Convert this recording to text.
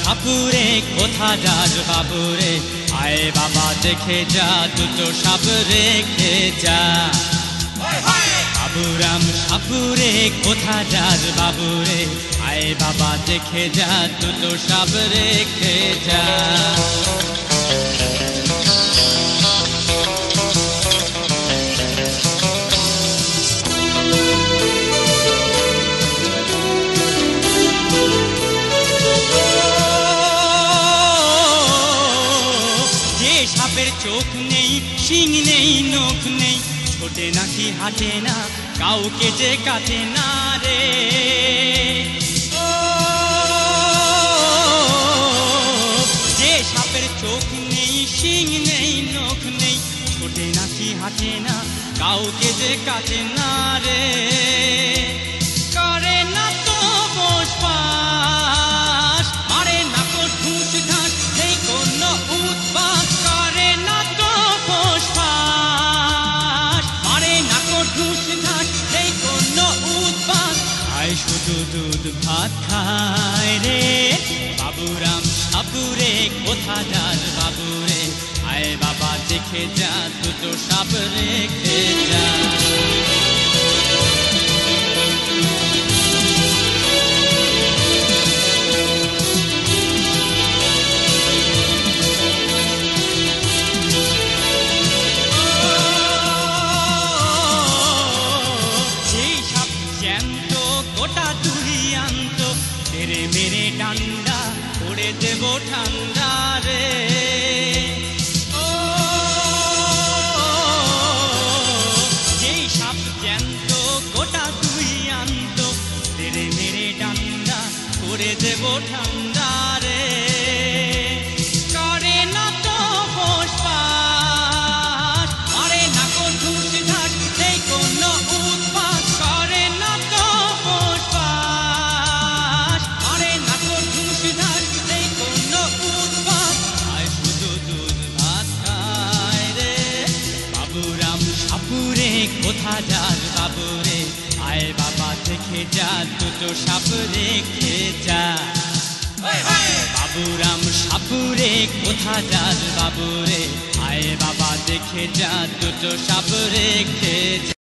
সাপুরে কোথা যাস বাবুরে, আয় বাবা দেখে যা দুটো সাপ রেখে যা। বাবুরাম সাপুরে কোথা যাস বাবুরে, আয় বাবা দেখে যা দুটো সাপ রেখে যা। সাপের চোখ নেই, শিং নেই, নখ নেই, ছোটে নাকি হাঁটে না, কাউকে যে কাটে না রে। যে সাপের চোখ নেই, শিং নেই, নখ নেই, ছোটে নাকি হাঁটে না, কাউকে যে কাটে না রে। করে না তো বস পাস, মারে না তো ঢুস ঢাস, নেই কোনো উৎপাত। করে না তো বস পাস, মারে না তো ঢুস ঢাস, নেই কোনো উৎপাত। খায় শুধু দুধ ভাত খায় রে। বাবুরাম সাপুরে কোথা যাস বাবুরে, আয় বাবা দেখে যা দুটো সাপ রেখে যা। গোটা তুই আন্ত, মেরে মেরে ডান্ডা করে দেব ঠান্ডা রে। যেই সাপ জ্যান্ত গোটা তুই আন্ত, মেরে মেরে ডান্ডা করে দেব ঠান্ডা রে। করে না তো বস পাস, মারে না কো ঢুস ঢাস, নেই কোনো উৎপাত। করে না তো বস পাস, মারে না কো ঢুস ঢাস, নেই কোনো উৎপাত। খায় শুধু দুধ ভাত খায় রে। বাবুরাম সাপুরে কোথা যাস বাবুরে, আয় বাবা দেখে যা দুটো সাপ রেখে যা। বাবুরাম সাপুরে কোথা যাস বাবুরে, আয় বাবা দেখে যা দুটো সাপ রেখে যা।